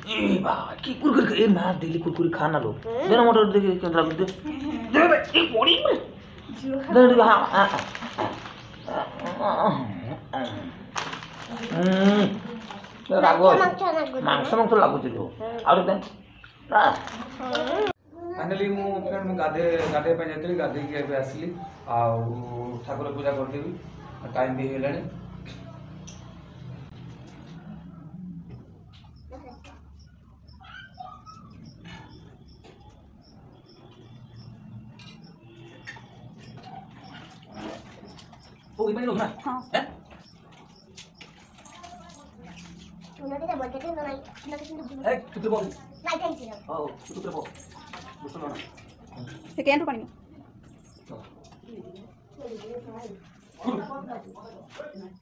ए बाबा की कुरकुरी ए मार डेली कुरकुरी खाना लो देना मोटर देखे केंद्र में दे दे ए बॉडी दे दे हां रागो मांस मांस लागुची जो आउर दे फाइनली मु फ्रेंड मु गाधे गाधे पे जातली गाधे के एबे आसली आ ठाकुर पूजा कर देबी टाइम भी हेलानी ओ इबे लो ना हां हैं उन्होंने बोलते थे ना ए कितने बोल नहीं थैंक यू ओ कितने बोल बुझलो ना से केन पानी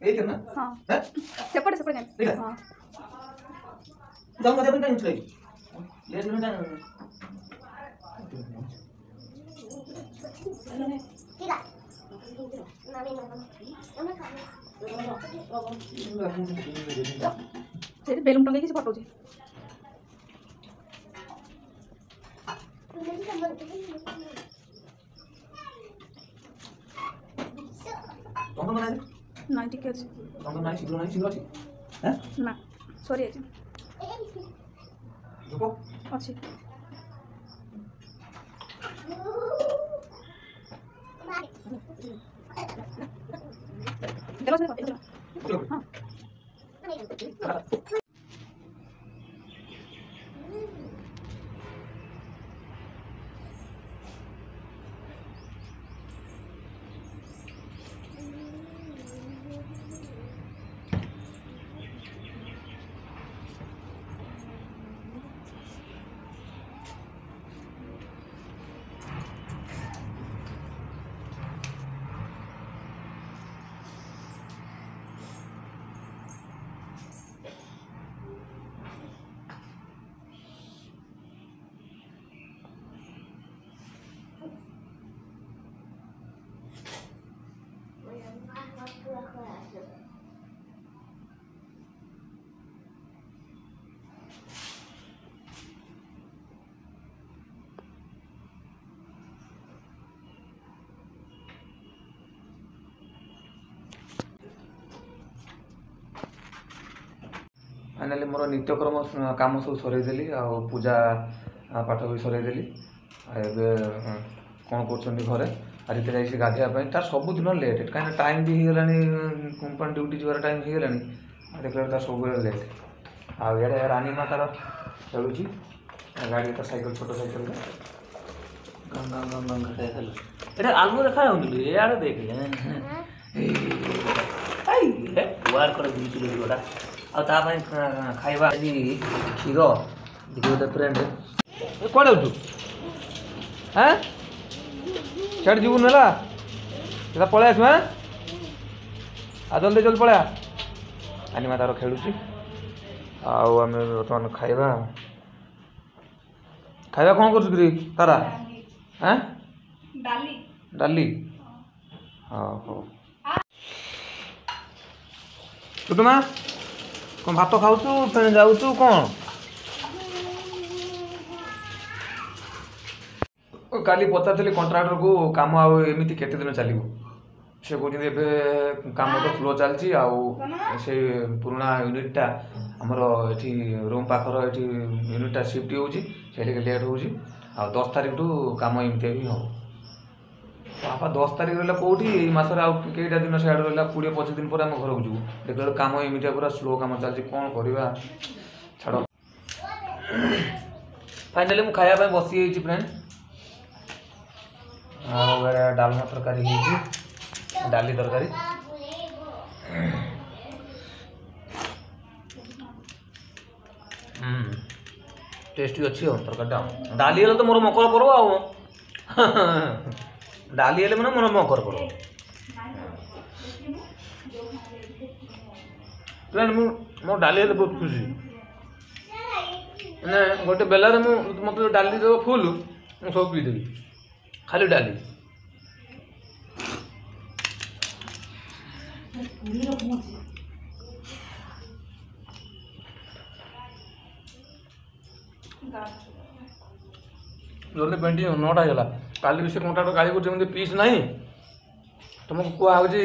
ए करना हां हैं सेपरेट सेपरेट हां जाओ मत अपन नहीं चले ये दिन ना ठीक है बेलून टंगे किसी पटो जी नहीं ठीक है नहीं शीघ्र अच्छी हैं ना सॉरी अच्छी रुको अच्छी चलो हाँ फाइनाली मोर नित्यक्रम काम सब सरईदेली आ पूजा पाठ भी सरईदेली कौन कर घरे आदि जाइए गाधेवाई तार सबुदिन लेट कहीं टाइम भी होगा कंपानी ड्यूटी जबार टाइम होगा देखा तार सब लेट आड़े रानी माँ तार चलुची गाड़ी तार सैकल छोट सैकल ये आलू देखा यार देख गुड़ा आपाई खाइबा क्षीर गोटे फ्रेंड कौन जाऊ हाँ छड़ जीव ना पलि आस आ जल्दी जल्दी पलि आनिमा तार खेलुची आम बर्तमान खाइबा खाइबा कौन कर तारा हाँ डाली डाली हाँ हो टुटुमा कौन भात खाऊ फिर जाऊ कौन काली पचारि कंट्राक्टर को काम आमती केते दिन चलो से कहते काम तो स्लो चलती से पुराना यूनिटा आमर ये रूम पाखर ये यूनिटा शिफ्ट हो लेट हो 10 तारिख टू काम एमती ही हम बापा 10 तारिख रहा कौटी मसर कईटा दिन से रहा 20-25 दिन पर आम घर को जीव देख काम एमती पूरा स्लो काम चलती कौन करवा छाड़ फाइनाली मुझे खाया बसी फ्रेंड डालमा तरकारी डाली तरकारी टेस्टी अच्छी हो तरकारी डाली तो मोर मकर पर्व आ डाली मैंने मोर मकर पर्व फ्रेंड मो डाली बहुत खुशी मैंने गोटे बेलार मत डाली देव फुल मुझे सब पीदेवी खाली डाली जल्दी पेंटिंग 9टा ହେଇଗଲା କାଲି ବି ସେ କଣ୍ଟ୍ରାକ୍ଟର ଗାଳି କରୁଛି ଏମିତି ପିସ୍ ନାହିଁ ତୁମକୁ କୁହାହେଉଛି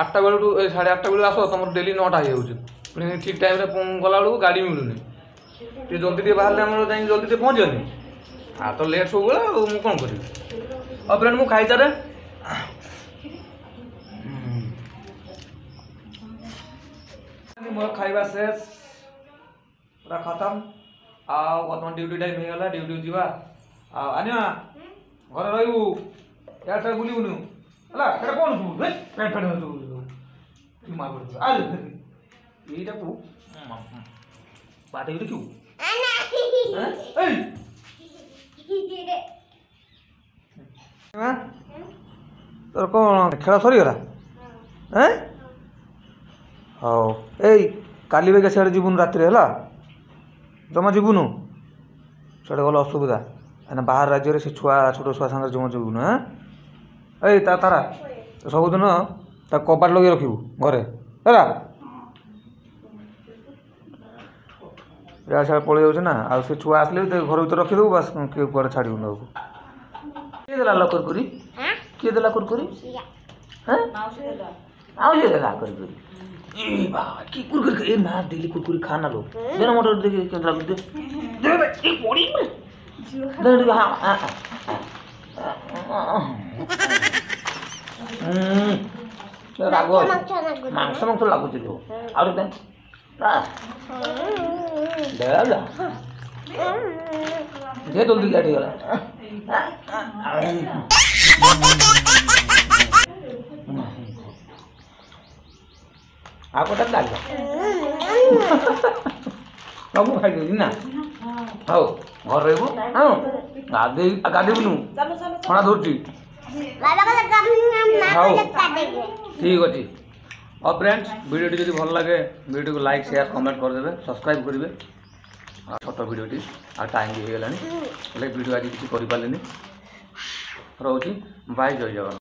8ଟା ବେଳଠୁ 8:30 ବେଳୁ ଆସ ତୁମର ଡେଲି 9ଟା ହେଇଯାଉଛି ପୁଣି ଠିକ୍ ଟାଇମ୍ରେ ଗଲାବେଳକୁ ଗାଡ଼ି ମିଳୁନି ଟିକେ ଜଲ୍ଦି ଟିକେ ବାହାରିଲେ ଆମର ଯାଇକି ଜଲ୍ଦି ଟିକେ ପହଞ୍ଚିବନି ଆଉ ତ ଲେଟ୍ ସବୁବେଳେ ଆଉ ମୁଁ କ'ଣ କରିବି ଆଉ ଫ୍ରେଣ୍ଡ ମୁଁ ଖାଇସାରେ ମୋର ଖାଇବା ଶେଷ ପୁରା ଖତମ ଆଉ ବର୍ତ୍ତମାନ ଡ୍ୟୁଟି ଟାଇମ୍ ହେଇଗଲା ଡ୍ୟୁଟି ଯିବା ଆଉ ଆନିଆ ଘରେ ରହିବୁ ଇଆଡ଼େ ସିଆଡ଼େ ବୁଲିବୁନି ହେଲା ସେଇଟା କ'ଣ ଶୁଭୁ ପ୍ୟାଣ୍ଟ ଫ୍ୟାଣ୍ଟ ସବୁ ଆରେ ଏଇଟାକୁ ବାଟେଇ ଦେଖିବୁ ତୋର କ'ଣ ଖେଳ ସରିଗଲା ହଉ ଏଇ କାଲି ବେଗା ସିଆଡ଼େ ଯିବୁନୁ ରାତିରେ ହେଲା ଜମା ଯିବୁନୁ ସିଆଡ଼େ ଗଲେ ଅସୁବିଧା କାହିଁକିନା ବାହାର ରାଜ୍ୟରେ ସେ ଛୁଆ ଛୋଟ ଛୁଆ ସାଙ୍ଗରେ ଜମା ଯିବୁନୁ ଏଇ ତାରା ସବୁଦିନ ତାକୁ କବାଟ ଲଗେଇ ରଖିବୁ ଘରେ ହେଲା ଇଆଡ଼େ ସିଆଡ଼େ ପଳେଇ ଯାଉଛି ନା ଆଉ ସେ ଛୁଆ ଆସିଲେ ବି ଘର ଭିତରେ ରଖିଦେବୁ ବାସ୍ କିଏ କୁଆଡ଼େ ଛାଡ଼ିବୁନି ଆଉ କିଏ ଦେଲା କୁରକୁରି କିଏ ଦେଲା କୁରକୁରି ଆଉ କିଏ ଦେଲା କୁରକୁରି ए बाबा की कुरकुरी ए ना डेली कुरकुरी खाना लो देना मोटर देखिए क्या लग दे दे बे एक बॉडी में दे दे हां रागो मांस लागू जो और दे दे ला दे जल्दी लेट गला आपको तक डाल सब खाई दे ना हाउ घर रहबो हां गादे बुनु थोड़ा धरची हाउ ठीक अछि और फ्रेंड्स वीडियो टी जदी भल लागे वीडियो को लाइक शेयर कमेंट कर देबे सब्सक्राइब करिवे छोट वीडियो टी आ टाइम भी हे गेलानी ले वीडियो आज किछि करि पालेनी रहउची बाय जय जवान।